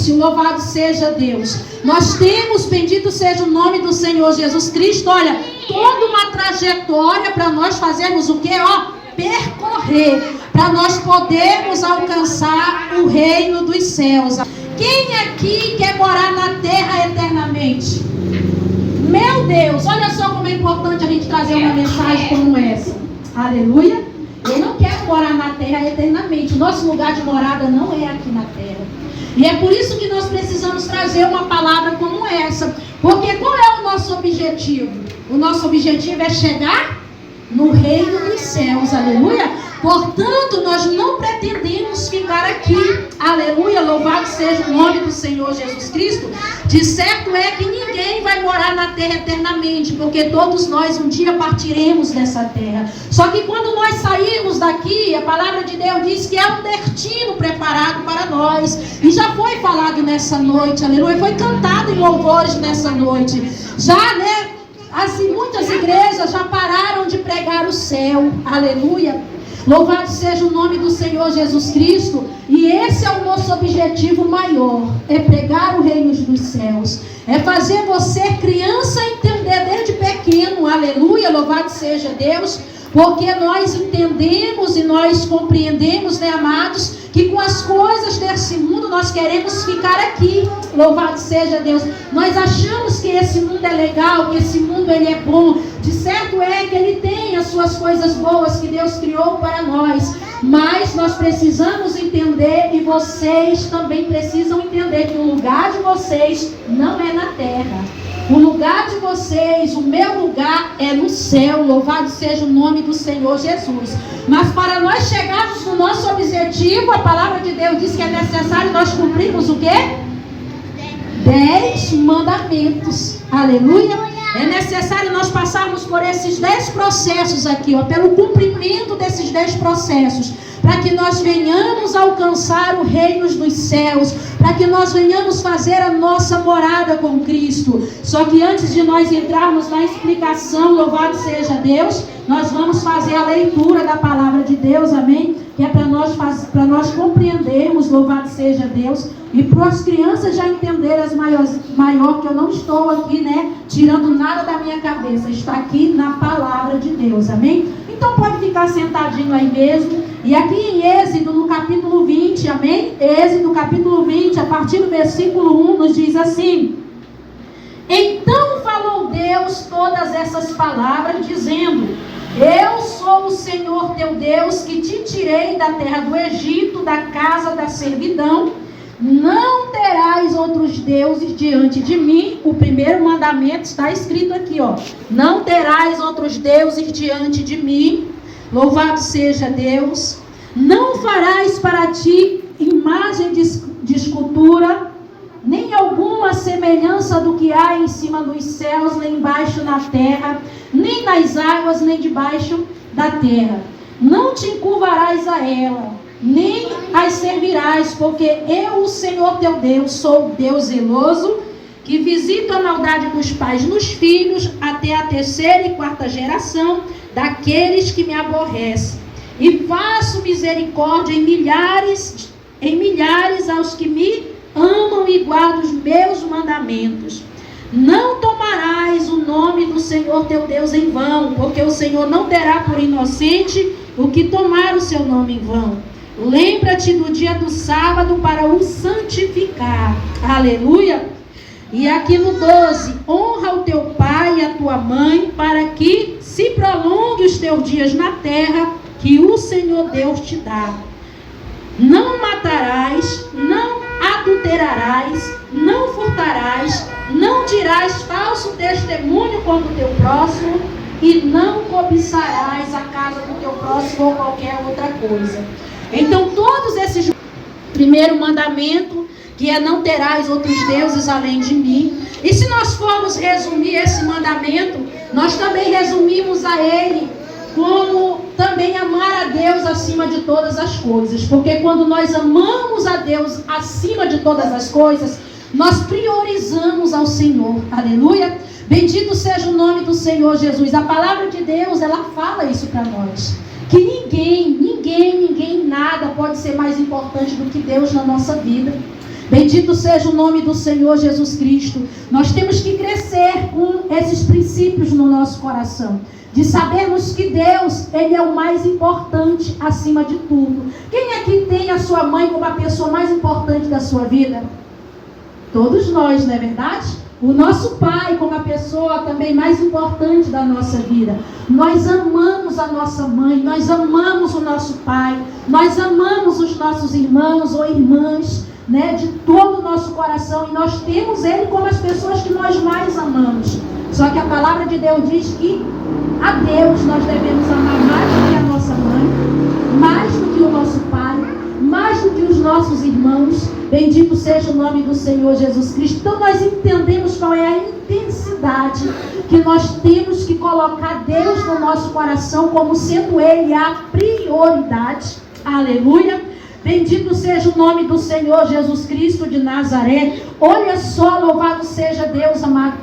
início, louvado seja Deus. Nós temos, bendito seja o nome do Senhor Jesus Cristo, olha, toda uma trajetória para nós fazermos o quê? Percorrer, para nós podermos alcançar o reino dos céus. Quem aqui quer morar na terra eternamente? Meu Deus, olha só como é importante a gente trazer uma mensagem como essa. Aleluia. Eu não quero morar na terra eternamente. O nosso lugar de morada não é aqui na terra. E é por isso que nós precisamos trazer uma palavra como essa. Porque qual é o nosso objetivo? O nosso objetivo é chegar no reino dos céus. Aleluia. Portanto, nós não pretendemos ficar aqui. Aleluia, louvado seja o nome do Senhor Jesus Cristo. De certo é que ninguém vai morar na terra eternamente, porque todos nós um dia partiremos dessa terra. Só que quando nós sairmos daqui, a palavra de Deus diz que é um destino preparado para nós. E já foi falado nessa noite, aleluia, foi cantado em louvores nessa noite. Já, muitas igrejas já pararam de pregar o céu, aleluia. Louvado seja o nome do Senhor Jesus Cristo. E esse é o nosso objetivo maior. É pregar o reino dos céus. É fazer você, criança, entender desde pequeno. Aleluia, louvado seja Deus. Porque nós entendemos e nós compreendemos, amados, que com as coisas desse mundo nós queremos ficar aqui. Louvado seja Deus. Nós achamos que esse mundo é legal, que esse mundo ele é bom. De certo é que ele tem as suas coisas boas que Deus criou para nós. Mas nós precisamos entender, e vocês também precisam entender, que o lugar de vocês não é na terra. O lugar de vocês, o meu lugar é no céu. Louvado seja o nome do Senhor Jesus. Mas para nós chegarmos no nosso objetivo, a palavra de Deus diz que é necessário nós cumprirmos o quê? 10 mandamentos. Aleluia. É necessário nós passarmos por esses 10 processos aqui, pelo cumprimento desses 10 processos, para que nós venhamos alcançar o reino dos céus, para que nós venhamos fazer a nossa morada com Cristo. Só que antes de nós entrarmos na explicação, louvado seja Deus, nós vamos fazer a leitura da palavra de Deus, amém? Que é para nós compreendermos, louvado seja Deus, e para as crianças já entenderem maior, que eu não estou aqui, tirando nada da minha cabeça, está aqui na palavra de Deus, amém? Então pode ficar sentadinho aí mesmo. E aqui em Êxodo, no capítulo 20, amém? Êxodo, capítulo 20, a partir do versículo 1, nos diz assim: Então falou Deus todas essas palavras, dizendo: Eu sou o Senhor teu Deus, que te tirei da terra do Egito, da casa da servidão. Não terás outros deuses diante de mim. O primeiro mandamento está escrito aqui, Não terás outros deuses diante de mim. Louvado seja Deus. Não farás para ti imagem de escultura, nem alguma semelhança do que há em cima dos céus, nem embaixo na terra, nem nas águas, nem debaixo da terra. Não te encurvarás a ela, nem as servirás, porque eu, o Senhor teu Deus, sou Deus zeloso, que visito a maldade dos pais nos filhos, até a 3ª e 4ª geração daqueles que me aborrecem, e faço misericórdia em milhares aos que me amam e guardam os meus mandamentos. Não tomarás o nome do Senhor teu Deus em vão, porque o Senhor não terá por inocente o que tomar o seu nome em vão. Lembra-te do dia do sábado para o santificar. Aleluia. E aqui no 12, honra o teu pai e a tua mãe, para que se prolongue os teus dias na terra que o Senhor Deus te dá. Não matarás, não adulterarás, não furtarás, não dirás falso testemunho contra o teu próximo, e não cobiçarás a casa do teu próximo ou qualquer outra coisa. Então todos esses, primeiro mandamento, que é não terás outros deuses além de mim. E se nós formos resumir esse mandamento, nós também resumimos a ele como também amar a Deus acima de todas as coisas. Porque quando nós amamos a Deus acima de todas as coisas, nós priorizamos ao Senhor. Aleluia. Bendito seja o nome do Senhor Jesus. A palavra de Deus, ela fala isso para nós. Que ninguém, nada pode ser mais importante do que Deus na nossa vida. Bendito seja o nome do Senhor Jesus Cristo. Nós temos que crescer com esses princípios no nosso coração. De sabermos que Deus, Ele é o mais importante acima de tudo. Quem aqui tem a sua mãe como a pessoa mais importante da sua vida? Todos nós, não é verdade? O nosso pai como a pessoa também mais importante da nossa vida. Nós amamos a nossa mãe, nós amamos o nosso pai, nós amamos os nossos irmãos ou irmãs, né, de todo o nosso coração, e nós temos Ele como as pessoas que nós mais amamos. Só que a palavra de Deus diz que a Deus nós devemos amar mais do que a nossa mãe, mais do que o nosso pai, mais do que os nossos irmãos. Bendito seja o nome do Senhor Jesus Cristo. Então nós entendemos qual é a intensidade que nós temos que colocar Deus no nosso coração como sendo Ele a prioridade. Aleluia. Bendito seja o nome do Senhor Jesus Cristo de Nazaré. Olha só, louvado seja Deus, amado.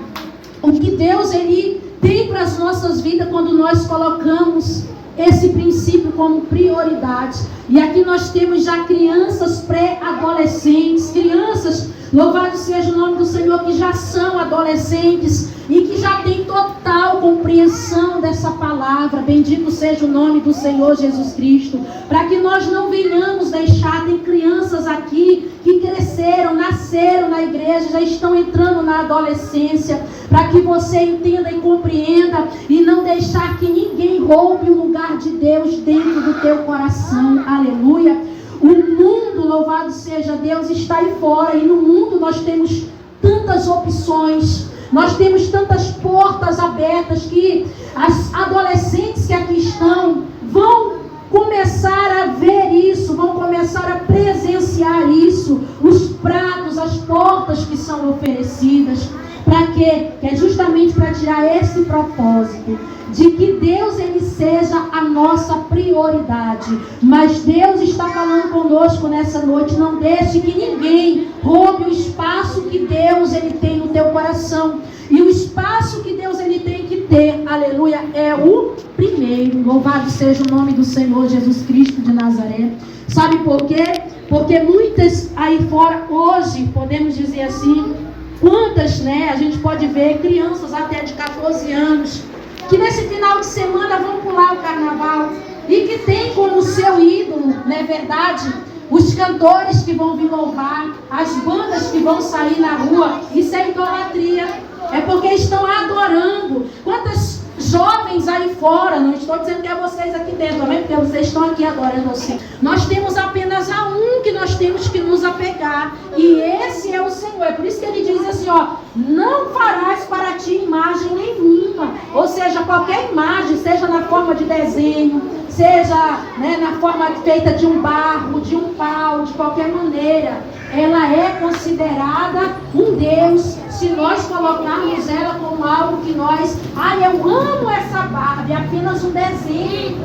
O que Deus, Ele tem para as nossas vidas quando nós colocamos esse princípio como prioridade. E aqui nós temos já crianças pré-adolescentes, crianças, louvado seja o nome do Senhor, que já são adolescentes e que já têm total compreensão dessa palavra. Bendito seja o nome do Senhor Jesus Cristo. Para que nós não venhamos deixar, tem crianças aqui que cresceram, nasceram na igreja, já estão entrando na adolescência, para que você entenda e compreenda e não deixar que ninguém roube o lugar de Deus dentro do teu coração. Aleluia. O mundo, louvado seja Deus, está aí fora, e no mundo nós temos tantas opções, nós temos tantas portas abertas que as adolescentes que aqui estão vão começar a ver isso, vão começar a presenciar isso, os pratos, as portas que são oferecidas. Para quê? Que é justamente para tirar esse propósito de que Deus, Ele seja a nossa prioridade. Mas Deus está falando conosco nessa noite: não deixe que ninguém roube o espaço que Deus, Ele tem no teu coração. E o espaço que Deus, Ele tem que ter, aleluia, é o primeiro. Louvado seja o nome do Senhor Jesus Cristo de Nazaré. Sabe por quê? Porque muitas aí fora hoje, podemos dizer assim, quantas, né, a gente pode ver crianças até de 14 anos, que nesse final de semana vão pular o carnaval e que tem como seu ídolo, não é verdade, os cantores que vão vir louvar, as bandas que vão sair na rua. Isso é idolatria, é porque estão adorando. Quantas jovens aí fora, não estou dizendo que é vocês aqui dentro, também, porque vocês estão aqui adorando assim. Nós temos apenas a um que nós temos que nos apegar, e esse é o Senhor. É por isso que Ele diz assim, ó: não farás para ti imagem nenhuma. Ou seja, qualquer imagem, seja na forma de desenho, seja, né, na forma feita de um barro, de um pau, de qualquer maneira, ela é considerada um Deus se nós colocarmos ela como algo que nós... eu amo essa Barbie, é apenas um desenho.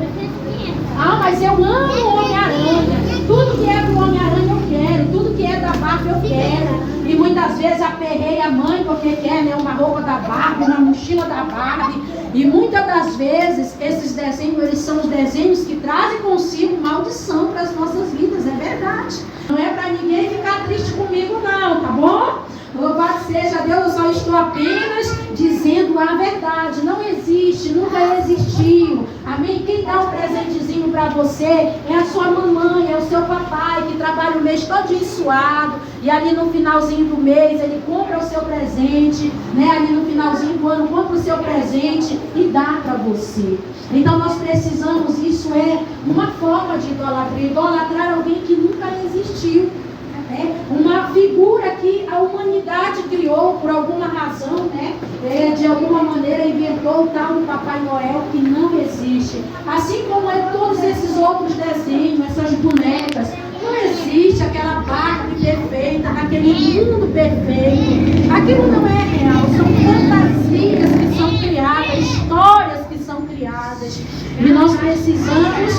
Mas eu amo o Homem-Aranha. Tudo que é do Homem-Aranha eu quero, tudo que é da Barbie eu quero. E muitas vezes aperrei a mãe porque quer, né, uma roupa da Barbie, uma mochila da Barbie. E muitas das vezes esses desenhos, eles são os desenhos que trazem consigo maldição para as nossas vidas, é verdade. Não é para ninguém ficar triste comigo não, tá bom? Louvado seja Deus, eu só estou apenas dizendo a verdade. Não existe, nunca existiu. Amém? Quem dá um presentezinho para você é a sua mamãe, é o seu papai, que trabalha o mês todinho suado, e ali no finalzinho do mês ele compra o seu presente, né? Ali no finalzinho do ano compra o seu presente e dá para você. Então nós precisamos, isso é uma forma de idolatria. Idolatrar alguém que nunca existiu. Uma figura que a humanidade criou por alguma razão, né? De alguma maneira inventou o tal do Papai Noel, que não existe. Assim como todos esses outros desenhos, essas bonecas, não existe aquela Barbie perfeita, naquele mundo perfeito. Aquilo não é real, são fantasias que são criadas, histórias que são criadas. E nós precisamos,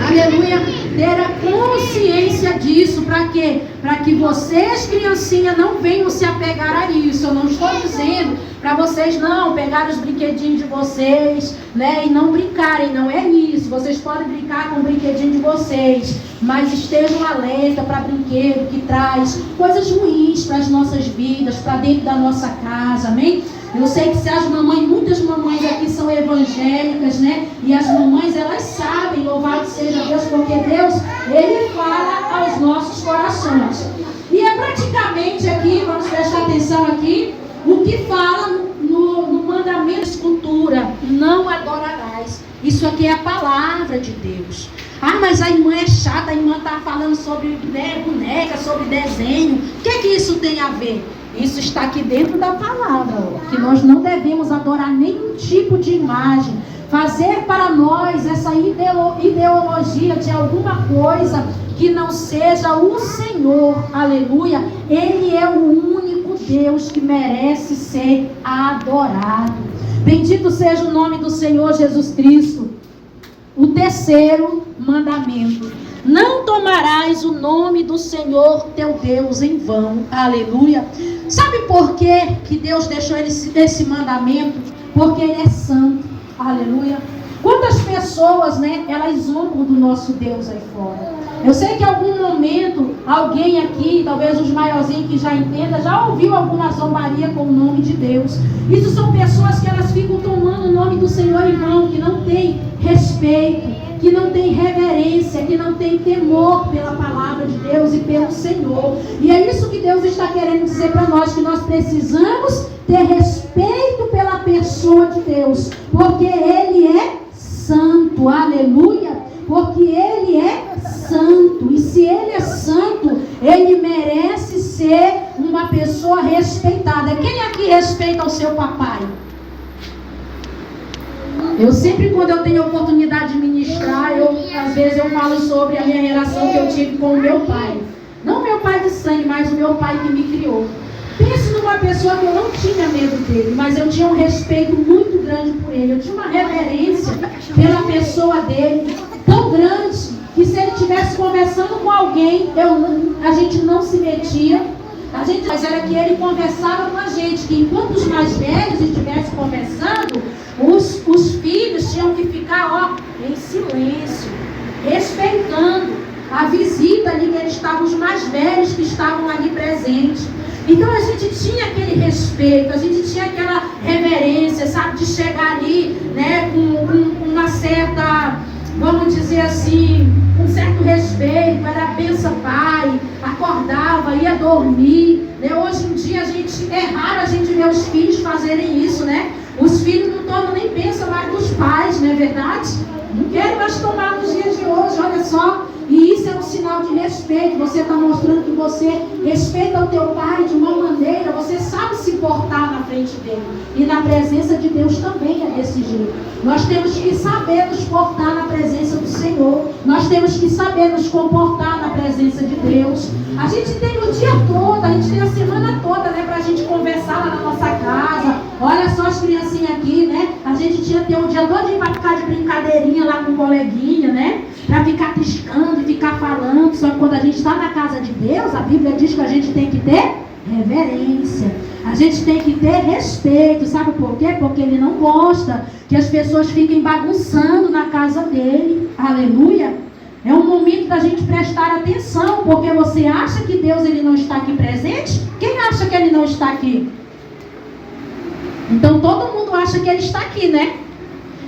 aleluia, ter a consciência disso. Para quê? Para que vocês, criancinha, não venham se apegar a isso. Eu não estou dizendo para vocês não pegarem os brinquedinhos de vocês, né, e não brincarem, não é isso. Vocês podem brincar com o brinquedinho de vocês, mas estejam alerta para brinquedo que traz coisas ruins para as nossas vidas, para dentro da nossa casa, amém? Eu sei que se as mamães, muitas mamães aqui são evangélicas, né? E as mamães, elas sabem, louvado seja Deus, porque Deus, Ele fala aos nossos corações. E é praticamente aqui, vamos prestar atenção aqui, o que fala no mandamento de escultura: não adorarás. Isso aqui é a palavra de Deus. Ah, mas a irmã é chata, a irmã está falando sobre, né, boneca, sobre desenho. O que é que isso tem a ver? Isso está aqui dentro da palavra, ó, que nós não devemos adorar nenhum tipo de imagem, fazer para nós essa ideologia de alguma coisa que não seja o Senhor, aleluia. Ele é o único Deus que merece ser adorado. Bendito seja o nome do Senhor Jesus Cristo. O terceiro mandamento: não tomarás o nome do Senhor teu Deus em vão, aleluia. Sabe por que Deus deixou esse mandamento? Porque Ele é santo, aleluia. Quantas pessoas, né, elas zombam do nosso Deus aí fora? Eu sei que em algum momento, alguém aqui, talvez os maiorzinhos que já entenda, já ouviu alguma zombaria com o nome de Deus. Isso são pessoas que elas ficam tomando o nome do Senhor em vão, que não tem respeito, que não tem reverência, que não tem temor pela palavra de Deus e pelo Senhor. E é isso que Deus está querendo dizer para nós, que nós precisamos ter respeito pela pessoa de Deus, porque Ele é santo, aleluia. Porque Ele é santo, e se Ele é santo, Ele merece ser uma pessoa respeitada. Quem aqui respeita o seu papai? Eu sempre, quando eu tenho oportunidade de ministrar, às vezes eu falo sobre a minha relação que eu tive com o meu pai. Não meu pai de sangue, mas o meu pai que me criou. Pense numa pessoa que eu não tinha medo dele, mas eu tinha um respeito muito grande por ele. Eu tinha uma reverência pela pessoa dele tão grande, que se ele estivesse conversando com alguém, a gente não se metia. Mas era que ele conversava com a gente, que enquanto os mais velhos estivessem conversando, os filhos tinham que ficar, em silêncio, respeitando a visita ali, que eles estavam, os mais velhos que estavam ali presentes. Então a gente tinha aquele respeito, a gente tinha aquela reverência, sabe, de chegar ali, né, com uma certa, vamos dizer assim, um certo respeito. Era benção pai, acordava, ia dormir, né? Hoje em dia é raro a gente ver os filhos fazerem isso, né? Os filhos não tomam nem bênção mais dos pais, não é verdade? Não querem mais tomar nos dias de hoje, olha só. E isso é um sinal de respeito. Você está mostrando que você respeita o teu pai de uma maneira, você sabe se portar na frente dele. E na presença de Deus também é desse jeito. Nós temos que saber nos portar na presença do Senhor. Nós temos que saber nos comportar na presença de Deus. A gente tem o dia todo, a gente tem a semana toda, né, para a gente conversar lá na nossa casa. Olha só as criancinhas aqui, né? A gente tinha que ter um dia todo para ficar de brincadeirinha lá com o coleguinha, né? Para ficar piscando e ficar falando. Só que quando a gente está na casa de Deus, a Bíblia diz que a gente tem que ter reverência. A gente tem que ter respeito. Sabe por quê? Porque Ele não gosta que as pessoas fiquem bagunçando na casa dele. Aleluia. É um momento da gente prestar atenção, porque você acha que Deus ele não está aqui presente? Quem acha que Ele não está aqui? Então todo mundo acha que Ele está aqui, né?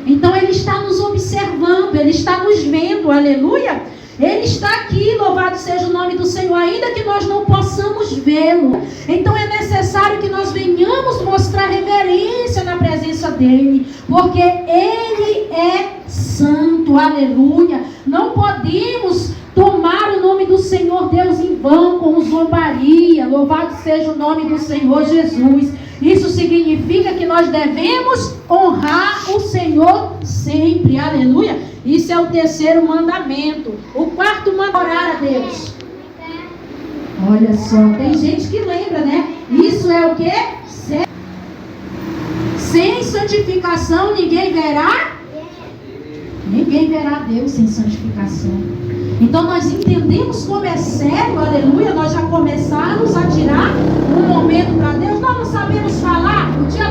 Então Ele está nos observando, Ele está nos vendo, aleluia. Ele está aqui, louvado seja o nome do Senhor, ainda que nós não possamos vê-lo. Então é necessário que nós venhamos mostrar reverência na presença dEle, porque Ele é santo, aleluia. Não podemos tomar o nome do Senhor Deus em vão, com zombaria. Louvado seja o nome do Senhor Jesus. Isso significa que nós devemos honrar o Senhor sempre, aleluia. Isso é o terceiro mandamento. O quarto mandamento, orar a Deus. Olha só, tem gente que lembra, né? Isso é o quê? Sem santificação ninguém verá. Ninguém verá Deus sem santificação. Então nós entendemos como é sério, aleluia. Nós já começamos a tirar um momento para Deus. Nós não sabemos falar o dia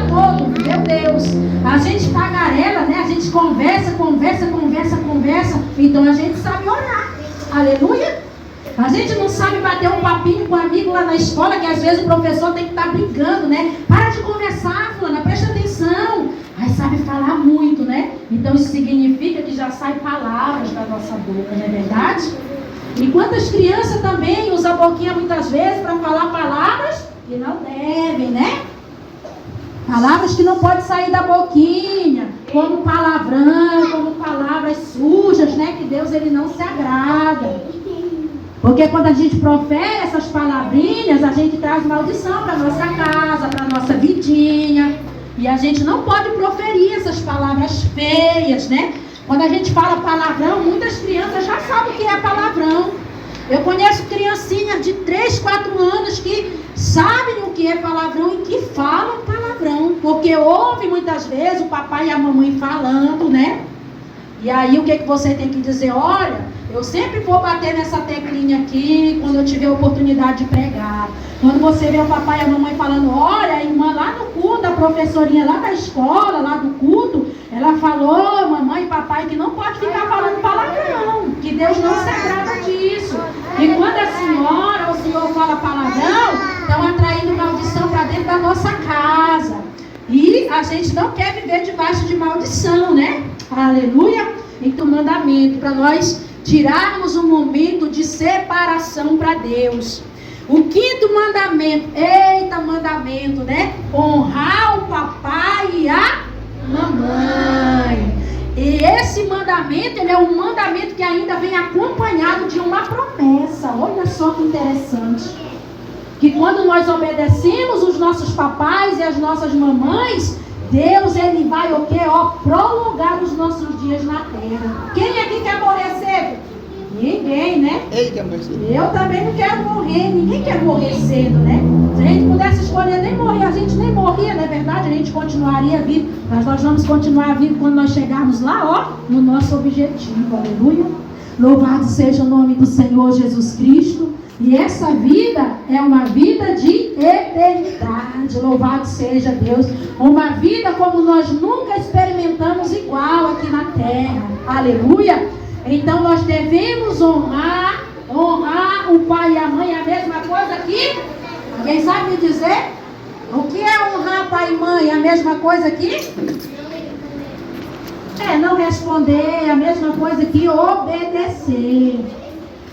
Então a gente sabe orar. Aleluia. A gente não sabe bater um papinho com um amigo lá na escola, que às vezes o professor tem que estar brincando, né? Para de conversar, fulana, presta atenção. Aí sabe falar muito, né? Então isso significa que já saem palavras da nossa boca, não é verdade? Enquanto as crianças também usam a boquinha muitas vezes para falar palavras que não devem, né? Palavras que não podem sair da boquinha, como palavrão, como palavras sujas, né? Que Deus ele não se agrada. Porque quando a gente profere essas palavrinhas, a gente traz maldição para nossa casa, para nossa vidinha. E a gente não pode proferir essas palavras feias, né? Quando a gente fala palavrão, muitas crianças já sabem o que é palavrão. Eu conheço criancinhas de 3, 4 anos que sabem o que é palavrão e que falam palavrão. Porque ouve muitas vezes o papai e a mamãe falando, né? E aí o que você tem que dizer? Olha, eu sempre vou bater nessa teclinha aqui quando eu tiver a oportunidade de pregar. Quando você vê o papai e a mamãe falando, olha, a irmã lá no culto, a professorinha lá da escola, lá do culto, ela falou, mamãe e papai, que não pode ficar falando palavrão, que Deus não se agrada disso. E quando a senhora ou o senhor fala palavrão, estão atraindo maldição para dentro da nossa casa. E a gente não quer viver debaixo de maldição, né? Aleluia. Então, mandamento para nós tirarmos um momento de separação para Deus. O quinto mandamento, eita mandamento, né? Honrar o papai e a mamãe. E esse mandamento, ele é um mandamento que ainda vem acompanhado de uma promessa. Olha só que interessante. Que quando nós obedecemos os nossos papais e as nossas mamães, Deus, ele vai o quê? Prolongar os nossos dias na terra. Quem aqui quer morrer cedo? Ninguém, né? Eu também não quero morrer. Ninguém quer morrer cedo, né? Se a gente pudesse escolher nem morrer, a gente nem morria, não é verdade? A gente continuaria vivo. Mas nós vamos continuar vivo quando nós chegarmos lá, no nosso objetivo. Aleluia. Louvado seja o nome do Senhor Jesus Cristo. E essa vida é uma vida de eternidade. Louvado seja Deus. Uma vida como nós nunca experimentamos igual aqui na terra. Aleluia. Então nós devemos honrar o pai e a mãe. É a mesma coisa aqui? Alguém sabe me dizer? O que é honrar pai e mãe? É a mesma coisa aqui? Não responder. É a mesma coisa que obedecer.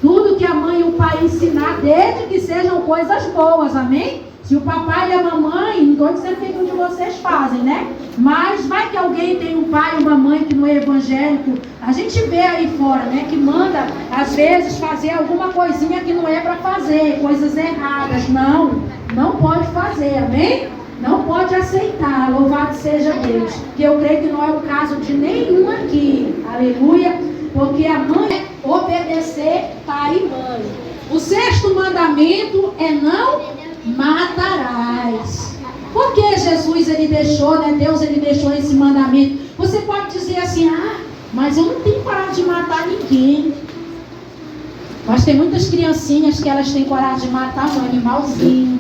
Tudo que a mãe e o pai ensinar, desde que sejam coisas boas, amém? Se o papai e a mamãe, não estou dizendo que um de vocês fazem, né? Mas vai que alguém tem um pai e uma mãe que não é evangélico. A gente vê aí fora, né? Que manda, às vezes, fazer alguma coisinha que não é para fazer, coisas erradas. Não pode fazer, amém? Não pode aceitar, louvado seja Deus. Que eu creio que não é o caso de nenhum aqui, aleluia. Porque a mãe é obedecer pai e mãe. O sexto mandamento é não matarás. Por que Jesus ele deixou, né? Deus ele deixou esse mandamento? Você pode dizer assim, mas eu não tenho coragem de matar ninguém. Mas tem muitas criancinhas que elas têm coragem de matar um animalzinho.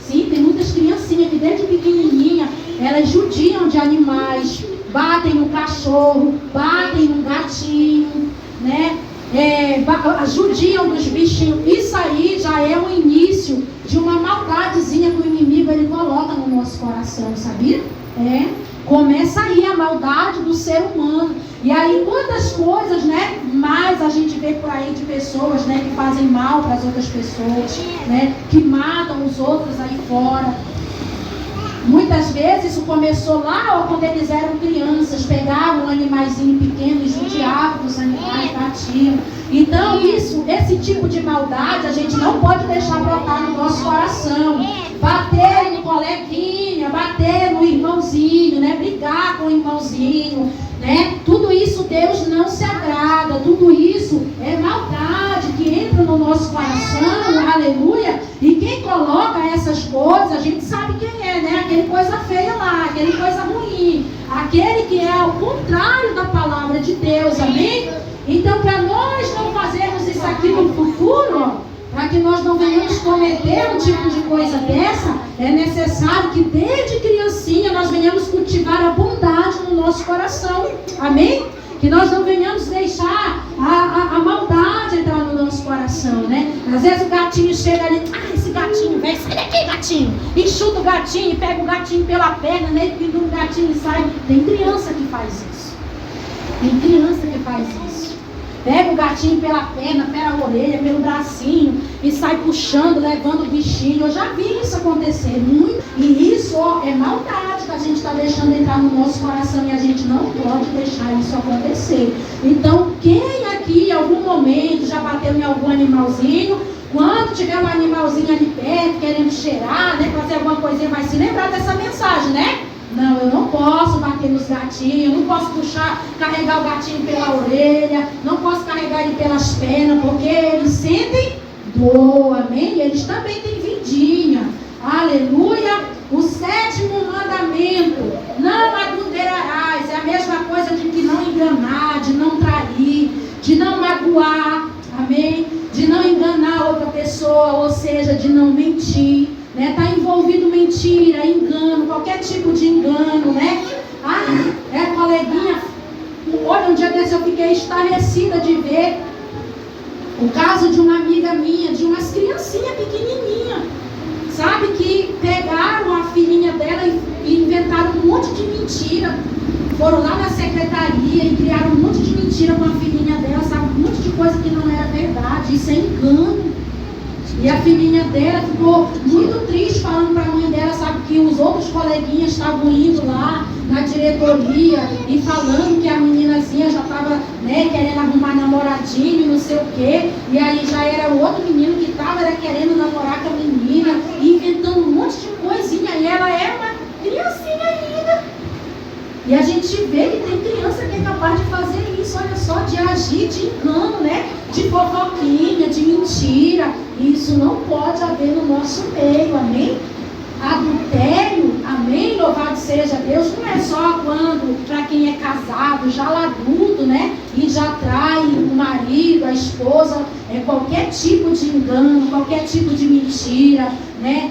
Sim, tem muitas criancinhas que desde pequenininha elas judiam de animais. Batem no cachorro, batem no gatinho, né? Judiam dos bichinhos. Isso aí já é o início de uma maldadezinha que o inimigo ele coloca no nosso coração, sabia? Começa aí a maldade do ser humano. E aí quantas coisas, né? Mais a gente vê por aí de pessoas, né? Que fazem mal para as outras pessoas, né? Que matam os outros aí fora. Muitas vezes isso começou lá quando eles eram crianças, pegavam um animaizinho pequeno e judiavam dos animais, batiam. Então esse tipo de maldade a gente não pode deixar brotar no nosso coração. Bater no coleguinha, bater no irmãozinho, né? Brigar com o irmãozinho, né? Tudo isso Deus não se agrada, tudo isso é maldade que entra no nosso coração, aleluia. E quem coloca essas coisas, a gente sabe quem é, né? Aquele coisa feia lá, aquele coisa ruim, aquele que é ao contrário da palavra de Deus, amém? Então, para nós não fazermos isso aqui no futuro, para que nós não venhamos cometer um tipo de coisa dessa, é necessário que desde criancinha nós venhamos cultivar a bondade no nosso coração, amém? Que nós não venhamos deixar a maldade entrar no nosso coração, né? Às vezes o gatinho chega ali, esse gatinho, vem, sai daqui, gatinho. E chuta o gatinho, e pega o gatinho pela perna, né? E o gatinho sai. Tem criança que faz isso. Tem criança que faz isso. Pega o gatinho pela perna, pela orelha, pelo bracinho e sai puxando, levando o bichinho. Eu já vi isso acontecer muito. E isso é maldade que a gente está deixando entrar no nosso coração e a gente não pode deixar isso acontecer. Então, quem aqui em algum momento já bateu em algum animalzinho, quando tiver um animalzinho ali perto, querendo cheirar, né, fazer alguma coisinha, vai se lembrar dessa mensagem, né? Não, eu não posso bater nos gatinhos, não posso carregar o gatinho pela orelha, não posso carregar ele pelas pernas, porque eles sentem dor, amém? E eles também têm vidinha, aleluia. O 7º mandamento, não adulterarás, é a mesma coisa de que não enganar, de não trair, de não magoar, amém? De não enganar outra pessoa, ou seja, de não mentir. Está envolvido mentira, engano, qualquer tipo de engano, né? Coleguinha, olha, um dia desse eu fiquei estarrecida de ver o caso de uma amiga minha, de umas criancinhas pequenininhas, sabe? Que pegaram a filhinha dela e inventaram um monte de mentira. Foram lá na secretaria e criaram um monte de mentira com a filhinha dela, sabe? Um monte de coisa que não era verdade, isso é engano. E a filhinha dela ficou muito triste falando para a mãe dela, sabe, que os outros coleguinhas estavam indo lá na diretoria e falando que a meninazinha já estava, né, querendo arrumar namoradinho e não sei o quê. E aí já era o outro menino que estava querendo namorar com a menina e inventando um monte de coisinha. E ela é uma criancinha ainda. E a gente vê que tem criança que é capaz de fazer isso, olha só, de agir de engano, né? De fofoquinha, de mentira. Isso não pode haver no nosso meio, amém? Adultério, amém? Louvado seja Deus, não é só quando, para quem é casado, já adulto, né? E já trai o marido, a esposa, qualquer tipo de engano, qualquer tipo de mentira, né?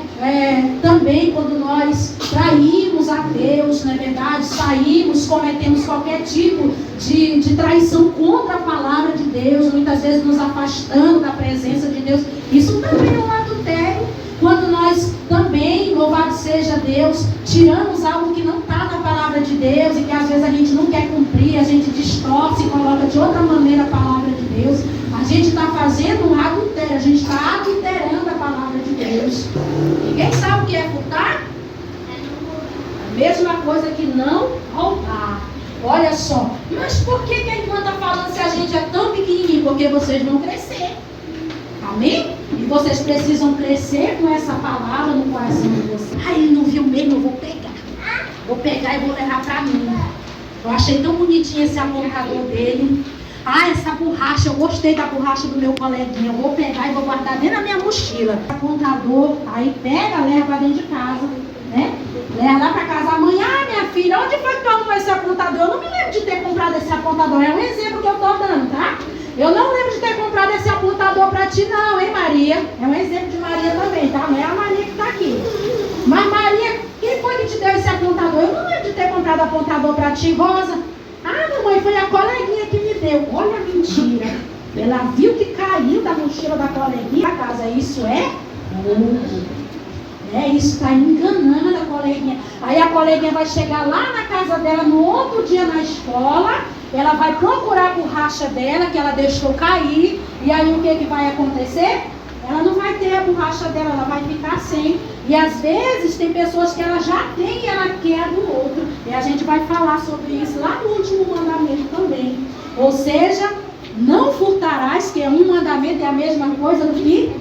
Também quando nós traímos a Deus, não é verdade? Saímos, cometemos qualquer tipo de traição contra a palavra de Deus, muitas vezes nos afastando da presença de Deus. Isso também é um adultério. Quando nós também, louvado seja Deus, tiramos algo que não está na palavra de Deus e que às vezes a gente não quer cumprir, a gente distorce e coloca de outra maneira a palavra de Deus, a gente está fazendo um adultério, a gente está adulterando a palavra de Deus. Ninguém sabe o que é furtar? A mesma coisa que não roubar. Olha só, mas por que a irmã está falando se a gente é tão pequenininho? Porque vocês vão crescer. Amém? E vocês precisam crescer com essa palavra no coração de vocês. Ele não viu mesmo, eu vou pegar. Vou pegar e vou levar para mim. Eu achei tão bonitinho esse apontador dele. Essa borracha, eu gostei da borracha do meu coleguinha. Eu vou pegar e vou guardar dentro da minha mochila. Apontador, aí pega, leva para dentro de casa, né? Leva lá para casa. Amanhã, minha filha, onde foi que tu arrumou esse apontador? Eu não me lembro de ter comprado esse apontador. É um exemplo que eu estou dando, tá? Eu não lembro de ter comprado esse apontador para ti não, hein, Maria? É um exemplo de Maria também, tá? Não é a Maria que está aqui. Mas Maria, quem foi que te deu esse apontador? Eu não lembro de ter comprado apontador para ti, Rosa. Mamãe, foi a coleguinha que me deu. Olha a mentira. Ela viu que caiu da mochila da coleguinha da casa. Isso é roubo. Isso está enganando a coleguinha. Aí a coleguinha vai chegar lá na casa dela no outro dia na escola. Ela vai procurar a borracha dela, que ela deixou cair. E aí o que vai acontecer? Ela não vai ter a borracha dela, ela vai ficar sem. E às vezes tem pessoas que ela já tem e ela quer a do outro. E a gente vai falar sobre isso lá no último mandamento também. Ou seja, não furtarás, que é um mandamento, é a mesma coisa do que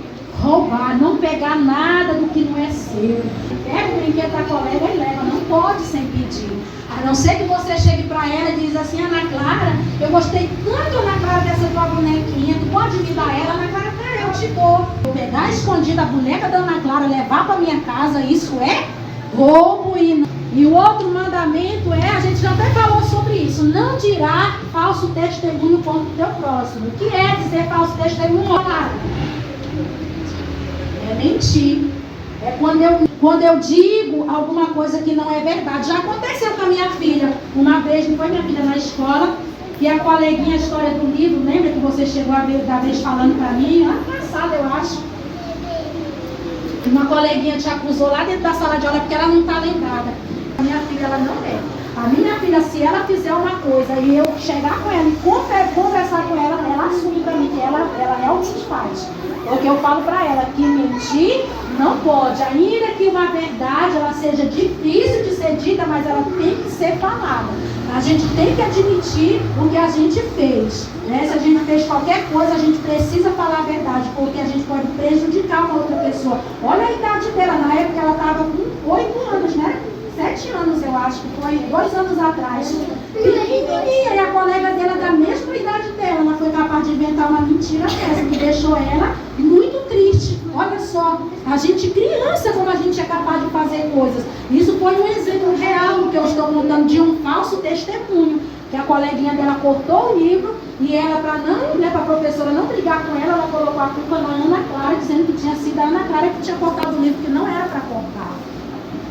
roubar. Não pegar nada do que não é seu. Pega o brinquedo da colega e leva, não pode sem pedir. A não ser que você chegue para ela e diz assim: Ana Clara, eu gostei tanto, Ana Clara, dessa tua bonequinha, tu pode me dar ela? Ana Clara, eu te dou. Vou pegar escondida a boneca da Ana Clara, levar para minha casa, isso é roubo. E o outro mandamento a gente já até falou sobre isso: não dirá falso testemunho contra o teu próximo. O que é dizer falso testemunho? É mentir. É quando eu digo alguma coisa que não é verdade. Já aconteceu com a minha filha. Uma vez, não foi minha filha na escola, que a coleguinha, a história do livro, lembra que você chegou a ver da vez falando para mim, ano passado eu acho, uma coleguinha te acusou lá dentro da sala de aula porque ela não está lembrada. A minha filha, ela não é. A minha filha, se ela fizer uma coisa e eu chegar com ela e conversar com ela, ela assume para mim que ela realmente faz. Porque eu falo para ela que mentir não pode, ainda que uma verdade ela seja difícil de ser dita, mas ela tem que ser falada. A gente tem que admitir o que a gente fez, né? Se a gente fez qualquer coisa, a gente precisa falar a verdade, porque a gente pode prejudicar uma outra pessoa. Olha a idade dela, na época ela estava com 8 anos, né? 7 anos, eu acho, que foi 2 anos atrás. Pequenininha, e a colega dela da mesma idade dela, ela foi capaz de inventar uma mentira dessa, que deixou ela muito triste. Olha só, a gente criança, como a gente é capaz de fazer coisas. Isso foi um exemplo real que eu estou contando de um falso testemunho, que a coleguinha dela cortou o livro e ela, para não, né, para a professora não brigar com ela, ela colocou a culpa na Ana Clara, dizendo que tinha sido a Ana Clara que tinha cortado o livro, que não era para cortar.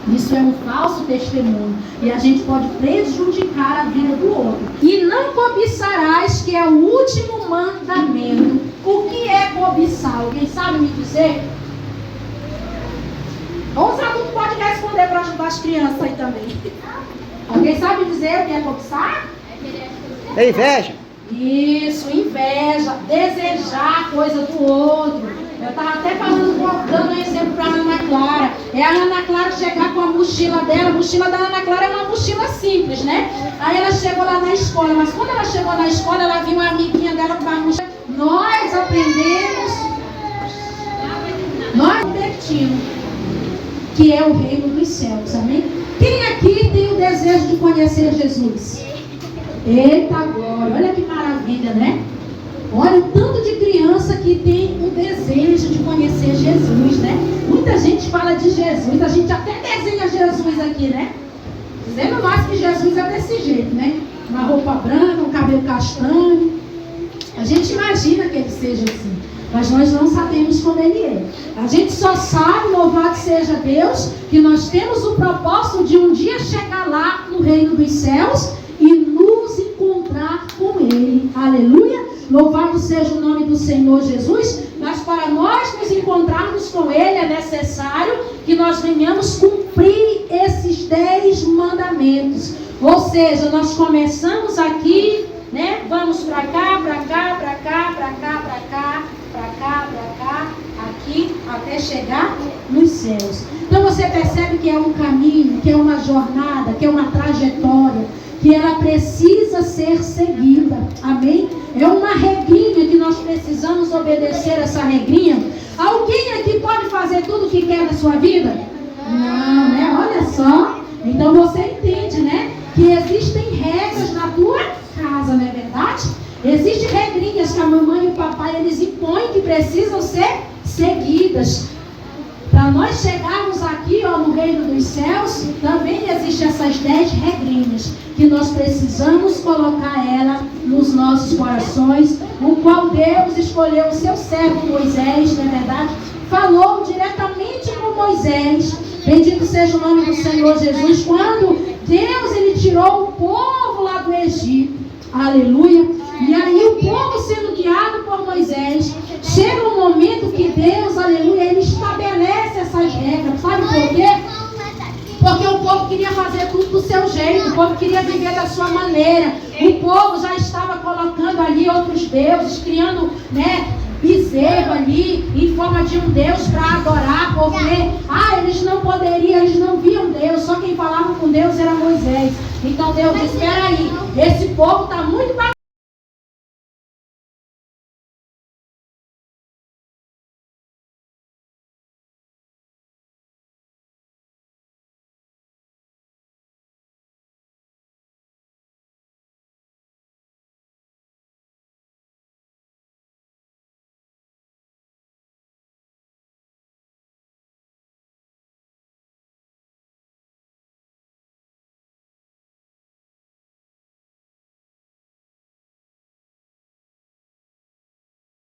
Isso é um falso testemunho e a gente pode prejudicar a vida do outro. E não cobiçarás, que é o último mandamento. O que é cobiçar? Alguém sabe me dizer? Ou os adultos podem responder para ajudar as crianças aí também. Alguém sabe dizer o que é cobiçar? É inveja. Isso, inveja, desejar a coisa do outro. Eu estava até dando um exemplo para a Ana Clara. É a Ana Clara chegar com a mochila dela. A mochila da Ana Clara é uma mochila simples, né? Aí ela chegou lá na escola. Mas quando ela chegou na escola, ela viu uma amiguinha dela com a mochila. Nós aprendemos, nós advertimos que é o reino dos céus, amém? Quem aqui tem o desejo de conhecer Jesus? Eita glória, olha que maravilha, né? Olha o tanto de criança que tem o desejo de conhecer Jesus, né? Muita gente fala de Jesus, a gente até desenha Jesus aqui, né? Dizendo nós que Jesus é desse jeito, né? Uma roupa branca, um cabelo castanho. A gente imagina que ele seja assim, mas nós não sabemos como ele é. A gente só sabe, louvado seja Deus, que nós temos o propósito de um dia chegar lá no reino dos céus e nos encontrar com ele. Aleluia! Louvado seja o nome do Senhor Jesus. Mas para nós nos encontrarmos com ele é necessário que nós venhamos cumprir esses 10 mandamentos. Ou seja, nós começamos aqui, né? Vamos para cá, para cá, para cá, para cá, para cá, para cá, para cá, aqui, até chegar nos céus. Então você percebe que é um caminho, que é uma jornada, que é uma trajetória, que ela precisa ser seguida. Amém? É uma regrinha que nós precisamos obedecer essa regrinha. Alguém aqui pode fazer tudo o que quer na sua vida? Não, né? Olha só. Então você entende, né? Que existem regras na tua casa, não é verdade? Existem regrinhas que a mamãe e o papai eles impõem que precisam ser seguidas. Para nós chegarmos aqui, ó, no reino dos céus, também existem essas 10 regrinhas que nós precisamos colocar ela nos nossos corações, o qual Deus escolheu o seu servo Moisés, não é verdade? Falou diretamente com Moisés. Bendito seja o nome do Senhor Jesus. Quando Deus ele tirou o povo lá do Egito, aleluia. E aí o povo sendo guiado por Moisés, chega um momento que Deus, aleluia, ele estabelece essas regras. Sabe por quê? Porque o povo queria fazer tudo do seu jeito, o povo queria viver da sua maneira. O povo já estava colocando ali outros deuses, criando, né, bezerro ali, em forma de um Deus para adorar, porque eles não poderiam, eles não viam Deus, só quem falava com Deus era Moisés. Então Deus disse, espera aí, esse povo está muito